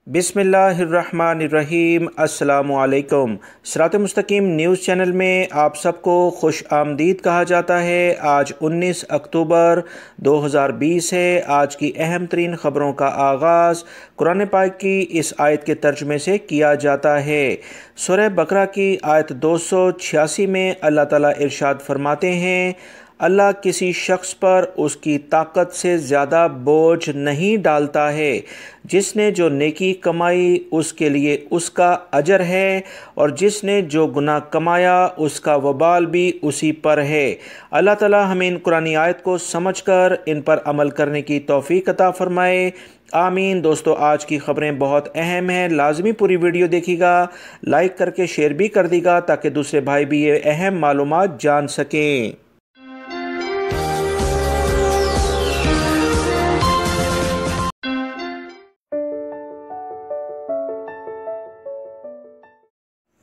बिस्मिल्लाहिर्रहमानिर्रहीम। अस्सलामुअलैकुम। सिरात मुस्तकीम न्यूज़ चैनल में आप सबको खुश आमदीद कहा जाता है। आज 19 अक्टूबर 2020 है। आज की अहम तरीन ख़बरों का आगाज़ कुरान पाक की इस आयत के तर्जुमे से किया जाता है। सूरह बकरा की आयत 286 में अल्लाह ताला इरशाद फरमाते हैं, अल्लाह किसी शख्स पर उसकी ताकत से ज़्यादा बोझ नहीं डालता है। जिसने जो नेकी कमाई उसके लिए उसका अजर है, और जिसने जो गुनाह कमाया उसका वबाल भी उसी पर है। अल्लाह ताला हमें इन कुरानी आयत को समझकर इन पर अमल करने की तौफीक अता फरमाए। आमीन। दोस्तों, आज की ख़बरें बहुत अहम हैं, लाजमी पूरी वीडियो देखिएगा, लाइक करके शेयर भी कर दीजिएगा ताकि दूसरे भाई भी ये अहम मालूमात जान सकें।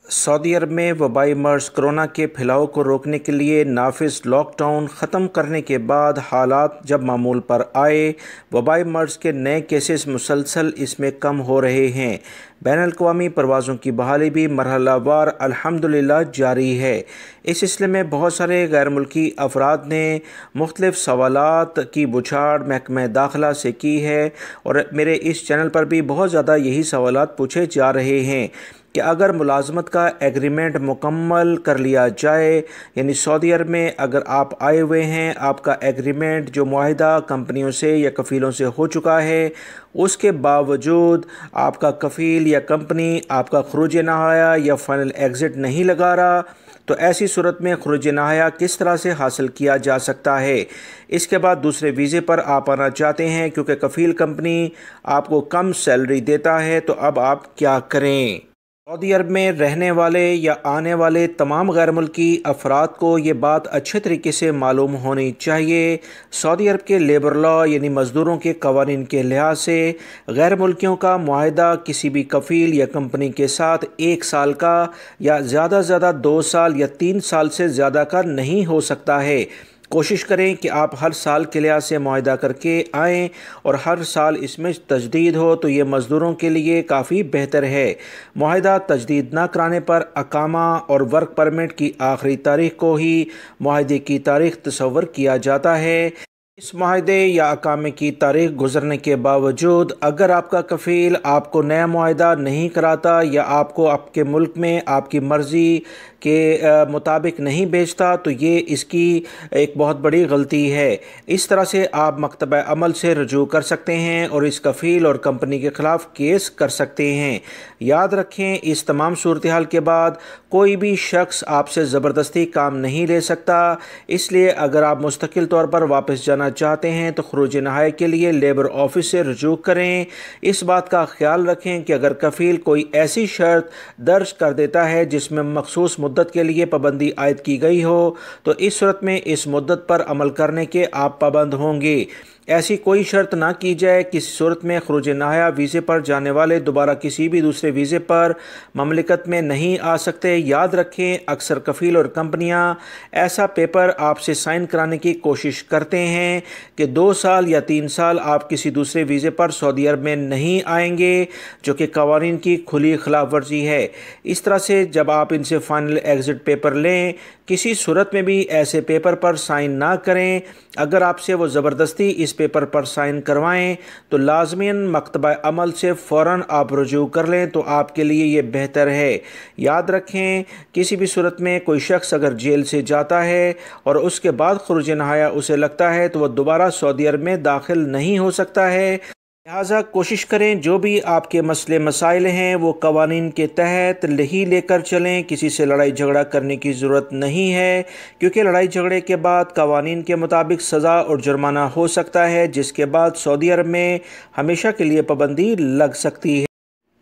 सऊदी अरब में वबाई मर्ज़ कोरोना के फैलाव को रोकने के लिए नाफिज लॉकडाउन ख़त्म करने के बाद हालात जब मामूल पर आए, वबाई मर्ज़ के नए केसेस मुसलसल इसमें कम हो रहे हैं। बैनुल-अक़वामी परवाज़ों की बहाली भी मरहलावार अल्हम्दुलिल्लाह जारी है। इस सिलसिले में बहुत सारे गैर मुल्की अफराद ने मुख्तलिफ़ सवालात की बुछाड़ महकमा दाखिला से की है, और मेरे इस चैनल पर भी बहुत ज़्यादा यही सवालात पूछे जा रहे हैं कि अगर मुलाजमत का एग्रीमेंट मुकम्मल कर लिया जाए, यानी सऊदी अरब में अगर आप आए हुए हैं, आपका एग्रीमेंट जो मुआहिदा कंपनियों से या कफ़ीलों से हो चुका है, उसके बावजूद आपका कफ़ील या कंपनी आपका ख़ुरूज नहाया या फ़ाइनल एग्ज़िट नहीं लगा रहा, तो ऐसी सूरत में ख़ुरूज नहाया किस तरह से हासिल किया जा सकता है। इसके बाद दूसरे वीज़े पर आप आना चाहते हैं क्योंकि कफ़ील कंपनी आपको कम सैलरी देता है, तो अब आप क्या करें। सऊदी अरब में रहने वाले या आने वाले तमाम गैर मुल्की अफराद को ये बात अच्छे तरीके से मालूम होनी चाहिए। सऊदी अरब के लेबर लॉ यानी मज़दूरों के कवानीन के लिहाज से गैर मुल्कियों का मुआहिदा किसी भी कफ़ील या कंपनी के साथ 1 साल का या ज़्यादा से ज़्यादा 2 साल या 3 साल से ज़्यादा का नहीं हो सकता है। कोशिश करें कि आप हर साल के लिहाज से मुआहिदा करके आएँ, और हर साल इसमें तजदीद हो तो ये मज़दूरों के लिए काफ़ी बेहतर है। मुआहिदा तजदीद ना कराने पर अकामा और वर्क परमिट की आखिरी तारीख को ही मुआहिदे की तारीख तस्वर किया जाता है। इस मुआहिदे या अकामे की तारीख गुजरने के बावजूद अगर आपका कफ़ील आपको नया मुआहिदा नहीं कराता या आपको आपके मुल्क में आपकी मर्ज़ी के मुताबिक नहीं भेजता, तो ये इसकी एक बहुत बड़ी गलती है। इस तरह से आप मकतब अमल से रजू कर सकते हैं और इस कफ़ील और कंपनी के ख़िलाफ़ केस कर सकते हैं। याद रखें, इस तमाम सूरत हाल के बाद कोई भी शख्स आपसे ज़बरदस्ती काम नहीं ले सकता। इसलिए अगर आप मुस्तकिल तौर पर वापस जाना चाहते हैं तो ख़ुरूज नहाया के लिए लेबर ऑफिस से रजू करें। इस बात का ख्याल रखें कि अगर कफ़ील कोई ऐसी शर्त दर्ज कर देता है जिसमें मखसूस मुद्दत के लिए पाबंदी आयद की गई हो, तो इस सूरत में इस मुद्दत पर अमल करने के आप पाबंद होंगे। ऐसी कोई शर्त ना की जाए किसी सूरत में ख़ुरूज नहाया वीज़े पर जाने वाले दोबारा किसी भी दूसरे वीज़े पर ममलिकत में नहीं आ सकते। याद रखें, अक्सर कफ़ील और कंपनियां ऐसा पेपर आपसे साइन कराने की कोशिश करते हैं कि 2 साल या 3 साल आप किसी दूसरे वीज़े पर सऊदी अरब में नहीं आएंगे, जो कि कवानीन की खुली खिलाफ वर्जी है। इस तरह से जब आप इनसे फ़ाइनल एग्ज़िट पेपर लें, किसी सूरत में भी ऐसे पेपर पर साइन ना करें। अगर आपसे वो ज़बरदस्ती इस पेपर पर साइन करवाएं तो लाज़मियन मकतबा अमल से फ़ौरन आप रुजू कर लें, तो आपके लिए ये बेहतर है। याद रखें, किसी भी सूरत में कोई शख्स अगर जेल से जाता है और उसके बाद ख़ुरूज नहाया उसे लगता है, तो वह दोबारा सऊदी अरब में दाखिल नहीं हो सकता है। लिहाजा कोशिश करें जो भी आपके मसले मसाइल हैं वो कवानीन के तहत ही लेकर चलें। किसी से लड़ाई झगड़ा करने की ज़रूरत नहीं है, क्योंकि लड़ाई झगड़े के बाद कवानीन के मुताबिक सज़ा और जुर्माना हो सकता है, जिसके बाद सऊदी अरब में हमेशा के लिए पाबंदी लग सकती है।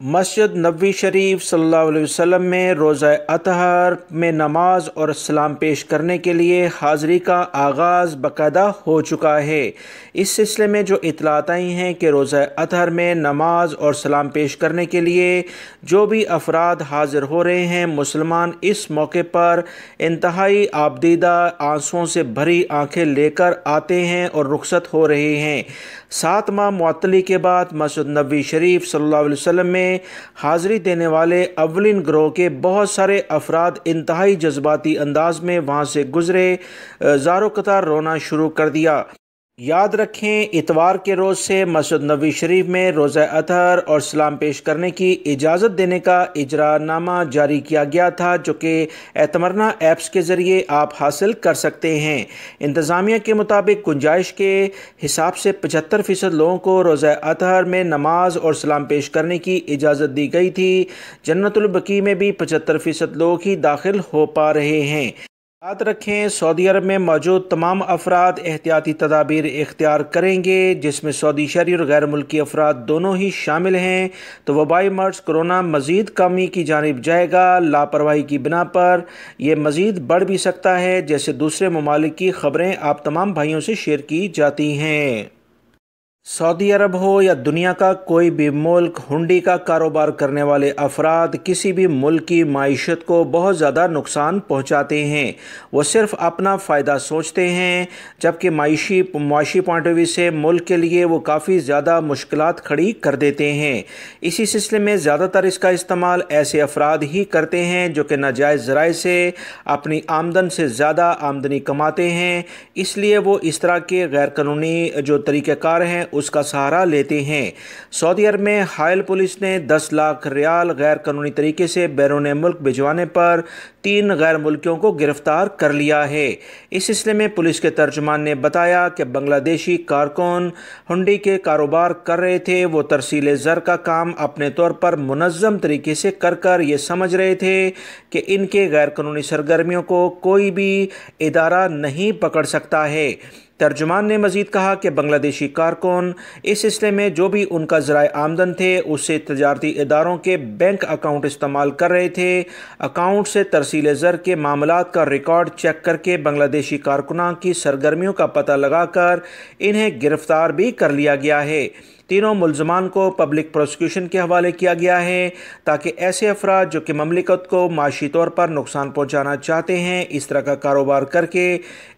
مسجد نبवी शरीफ सल्लल्लाहु अलैहि वसल्लम में रोज़ा अतहर में नमाज और सलाम पेश करने के लिए हाज़िरी का आगाज़ बाकायदा हो चुका है। इस सिलसिले में जो इतलात आई हैं कि रोज़ा अतहर में नमाज और सलाम पेश करने के लिए जो भी अफराद हाज़िर हो रहे हैं, मुसलमान इस मौके पर इंतहाई आबदीदा आंसुओं से भरी आंखें लेकर आते हैं और रुखसत हो रहे हैं। 7 माह मुअत्तली के बाद मस्जिद नबवी शरीफ सल्लल्लाहु अलैहि वसल्लम में हाज़िरी देने वाले अव्वलिन ग्रोह के बहुत सारे अफराद इंतहाई जज्बाती अंदाज में वहाँ से गुज़रे, ज़ारो कतार रोना शुरू कर दिया। याद रखें, इतवार के रोज़ से मस्जिद नबवी शरीफ में रोज़ा अतहर और सलाम पेश करने की इजाज़त देने का इजरानामा जारी किया गया था, जो कि एतमरना ऐप्स के ज़रिए आप हासिल कर सकते हैं। इंतज़ामिया के मुताबिक गुंजाइश के हिसाब से 75% लोगों को रोज़ा अतहर में नमाज और सलाम पेश करने की इजाज़त दी गई थी। जन्नतुल बकी में भी 75% लोग ही दाखिल हो पा रहे हैं। याद रखें, सऊदी अरब में मौजूद तमाम अफराद एहतियाती तदाबीर इख्तियार करेंगे, जिसमें सऊदी शहरी और गैर मुल्की अफराद दोनों ही शामिल हैं। तो वबाई मर्ज़ कोरोना मज़ीद कमी की जानिब जाएगा। लापरवाही की बिना पर यह मज़ीद बढ़ भी सकता है, जैसे दूसरे ममालिक की ख़बरें आप तमाम भाइयों से शेयर की जाती हैं। सऊदी अरब हो या दुनिया का कोई भी मुल्क, हुंडी का कारोबार करने वाले अफराद किसी भी मुल्क की माईशत को बहुत ज़्यादा नुकसान पहुँचाते हैं। वो सिर्फ़ अपना फ़ायदा सोचते हैं, जबकि माशी पॉइंट ऑफ व्यू से मुल्क के लिए वो काफ़ी ज़्यादा मुश्किलात खड़ी कर देते हैं। इसी सिलसिले में ज़्यादातर इसका इस्तेमाल ऐसे अफराद ही करते हैं जो कि नाजायज़ ज़राए से अपनी आमदन से ज़्यादा आमदनी कमाते हैं, इसलिए वो इस तरह के गैर कानूनी जो तरीक़ेकार हैं उसका सहारा लेते हैं। सऊदी अरब में हायल पुलिस ने 10 लाख रियाल गैर कानूनी तरीके से बैरून मुल्क भिजवाने पर 3 गैर मुल्कियों को गिरफ्तार कर लिया है। इस सिलसिले में पुलिस के तर्जुमान ने बताया कि बांग्लादेशी कारकुन हुंडी के कारोबार कर रहे थे। वो तरसील ज़र का काम अपने तौर पर मुनज़्ज़म तरीके से कर ये समझ रहे थे कि इनके गैर कानूनी सरगर्मियों को कोई भी इदारा नहीं पकड़ सकता है। तर्जुमान ने मज़ीद कहा कि बांग्लादेशी कारकुन इस सिलसिले में जो भी उनका ज़राए आमदन थे उससे तजारती इदारों के बैंक अकाउंट इस्तेमाल कर रहे थे। अकाउंट से तरसील ज़र के मामलात का रिकॉर्ड चेक करके बांग्लादेशी कारकुनां की सरगर्मियों का पता लगाकर इन्हें गिरफ़्तार भी कर लिया गया है। तीनों मुल्ज़मान को पब्लिक प्रोसिक्यूशन के हवाले किया गया है, ताकि ऐसे अफराद जो कि ममलिकत को माशी तौर पर नुकसान पहुँचाना चाहते हैं, इस तरह का कारोबार करके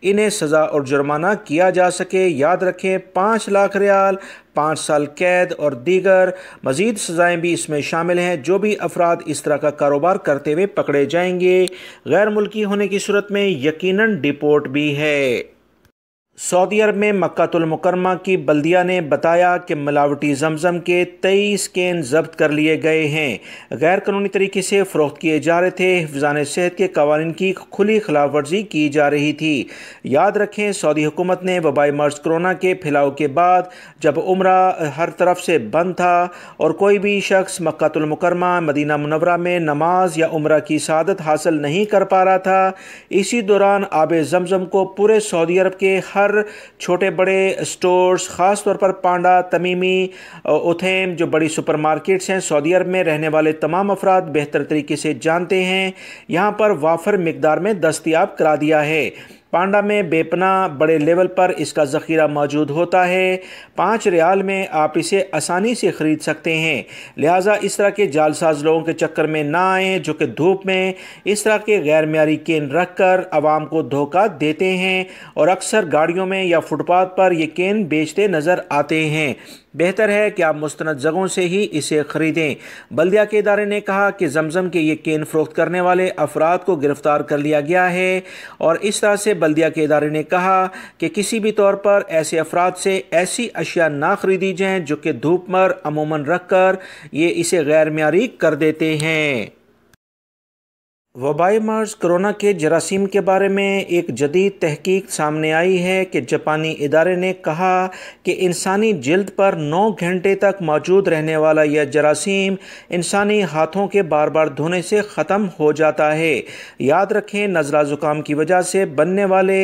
इन्हें सज़ा और जुर्माना किया जा सके। याद रखें, 5 लाख रियाल, 5 साल कैद और दीगर मज़ीद सज़ाएँ भी इसमें शामिल हैं। जो भी अफराद इस तरह का कारोबार करते हुए पकड़े जाएंगे, गैर मुल्की होने की सूरत में यकीनन डिपोर्ट भी है। सऊदी अरब में मक्कातुल मुकर्रमा की बल्दिया ने बताया कि मिलावटी जमजम के 23 कैन जब्त कर लिए गए हैं। गैर कानूनी तरीके से फ़रोख्त किए जा रहे थे। हिफ़्ज़ान सेहत के कवानीन की खुली खिलाफ वर्जी की जा रही थी। याद रखें, सऊदी हुकूमत ने वबाई मर्ज़ कोरोना के फैलाव के बाद जब उम्रा हर तरफ से बंद था और कोई भी शख्स मक्कातुल मुकर्रमा मदीना मुनव्वरा में नमाज या उम्रा की सआदत हासिल नहीं कर पा रहा था, इसी दौरान आब जमजम को पूरे सऊदी अरब के हर छोटे बड़े स्टोर्स, ख़ास तौर पर पांडा, तमीमी, उथेम जो बड़ी सुपर मार्केट्स हैं सऊदी अरब में रहने वाले तमाम अफराद बेहतर तरीके से जानते हैं, यहाँ पर वाफर मिकदार में दस्तयाब करा दिया है। पांडा में बेपना बड़े लेवल पर इसका ज़ख़ीरा मौजूद होता है। 5 रियाल में आप इसे आसानी से ख़रीद सकते हैं। लिहाजा इस तरह के जालसाज लोगों के चक्कर में ना आएँ, जो कि धूप में इस तरह के गैर मियारी केन रख कर आवाम को धोखा देते हैं और अक्सर गाड़ियों में या फुटपाथ पर ये केन बेचते नज़र आते हैं। बेहतर है कि आप मुस्तनद जगहों से ही इसे ख़रीदें। बल्दिया के इदारे ने कहा कि जमजम के ये केन फ़रोख्त करने वाले अफराद को गिरफ़्तार कर लिया गया है और इस तरह से बल्दिया के इदारे ने कहा कि किसी भी तौर पर ऐसे अफराद से ऐसी अशिया ना ख़रीदी जाएँ जो कि धूप पर अमूमन रख कर ये इसे गैर मियारी कर देते हैं। वबाई मर्ज कोरोना के जरासीम के बारे में एक जदीद तहकीक सामने आई है कि जापानी इदारे ने कहा कि इंसानी जिल्द पर 9 घंटे तक मौजूद रहने वाला यह जरासीम इंसानी हाथों के बार बार धोने से ख़त्म हो जाता है। याद रखें, नज़ला ज़ुकाम की वजह से बनने वाले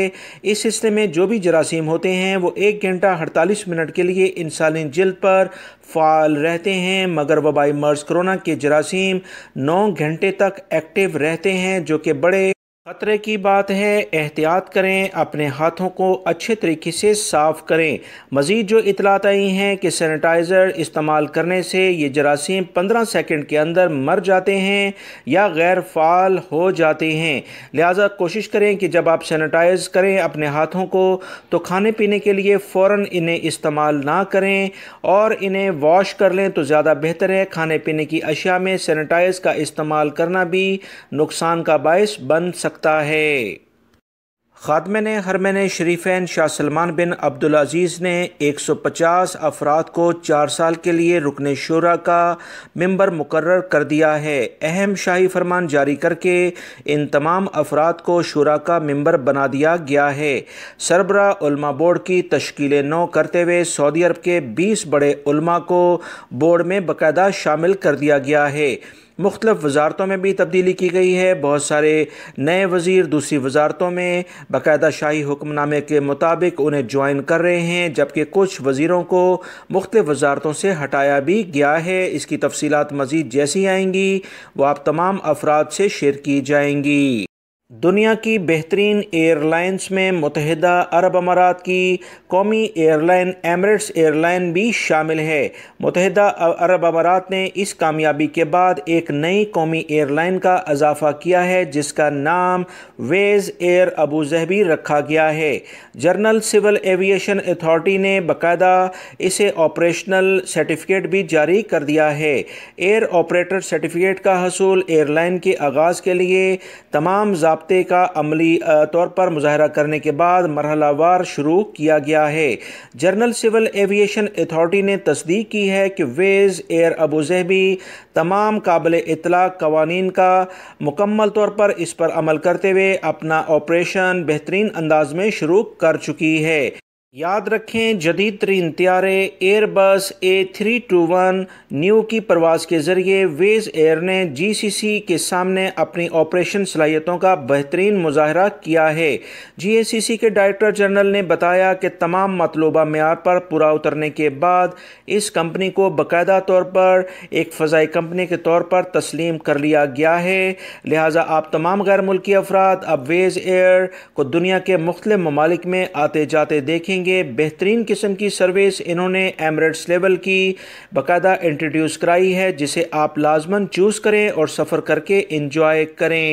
इस हिस्से में जो भी जरासीम होते हैं वो 1 घंटा 48 मिनट के लिए इंसानी जिल्द पर फ़ाल रहते हैं, मगर वबाई मर्ज कोरोना के जरासीम 9 घंटे तक एक्टिव रहते हैं, जो कि बड़े खतरे की बात है। एहतियात करें, अपने हाथों को अच्छे तरीके से साफ़ करें। मज़ीद जो इतलात आई हैं कि सैनिटाइज़र इस्तेमाल करने से ये जरासीम 15 सेकंड के अंदर मर जाते हैं या गैर फ़ाल हो जाते हैं। लिहाजा कोशिश करें कि जब आप सैनिटाइज़ करें अपने हाथों को तो खाने पीने के लिए फ़ौरन इन्हें इस्तेमाल ना करें और इन्हें वॉश कर लें तो ज़्यादा बेहतर है। खाने पीने की अशिया में सैनिटाइज़ का इस्तेमाल करना भी नुकसान का बायस बन सकता है। खादम हरमैन शरीफैन शाह सलमान बिन अब्दुल अज़ीज़ ने 150 अफराद को 4 साल के लिए रुकन शूरा का मेंबर मुकर्रर कर दिया है। अहम शाही फरमान जारी करके इन तमाम अफराद को शूरा का मेंबर बना दिया गया है। सरबराह उलमा बोर्ड की तश्कील नौ करते हुए सऊदी अरब के 20 बड़े उलमा को बोर्ड में बाकायदा शामिल कर दिया गया है। मुख्तलिफ वजारतों में भी तब्दीली की गई है। बहुत सारे नए वज़ीर दूसरी वजारतों में बाकायदा शाही हुक्मनामे के मुताबिक उन्हें ज्वाइन कर रहे हैं, जबकि कुछ वज़ीरों को मुख्तलिफ वजारतों से हटाया भी गया है। इसकी तफसीलात मज़ीद जैसी आएंगी वो आप तमाम अफराद से शेयर की जाएंगी। दुनिया की बेहतरीन एयरलाइंस में मुत्तहिदा अरब अमारात की कौमी एयरलाइन एमिरेट्स एयरलाइन भी शामिल है। मुत्तहिदा अरब अमारात ने इस कामयाबी के बाद एक नई कौमी एयरलाइन का इजाफा किया है, जिसका नाम वेज़ एयर अबू ज़हबी रखा गया है। जर्नल सिविल एविएशन अथॉरिटी ने बाकायदा इसे ऑपरेशनल सर्टिफिकेट भी जारी कर दिया है। एयर ऑपरेटर सर्टिफिकेट का हसूल एयरलाइन के आगाज़ के लिए तमाम ज़ाब्ते का अमली तौर पर मुज़ाहरा करने के बाद मरहलावार शुरू किया गया है। जर्नल सिविल एविएशन अथॉरिटी ने तस्दीक की है कि वेज़ एयर अबू ज़हबी तमाम काबिल इत्तलाक़ कवानीन का मुकम्मल तौर पर इस पर अमल करते हुए अपना ऑपरेशन बेहतरीन अंदाज में शुरू कर चुकी है। याद रखें, जदीद तरीन त्यारे एयरबस A321 न्यू की परवाज़ के ज़रिए वेज़ एयर ने GCC के सामने अपनी ऑपरेशन सलाहियतों का बेहतरीन मुज़ाहरा किया है। GACC के डायरेक्टर जनरल ने बताया कि तमाम मतलूबा मेयार पर पूरा उतरने के बाद इस कंपनी को बाकायदा तौर पर एक फ़ज़ाई कंपनी के तौर पर तस्लीम कर लिया गया है। लिहाजा आप तमाम गैर मुल्की अफराद अब वेज़ एयर को दुनिया के मुख्तलिफ ममालिक में आते जाते देखेंगे। बेहतरीन किस्म की सर्विस इन्होंने एमिरेट्स लेवल की बाकायदा इंट्रोड्यूस कराई है, जिसे आप लाजमन चूज़ करें और सफ़र करके इंजॉय करें।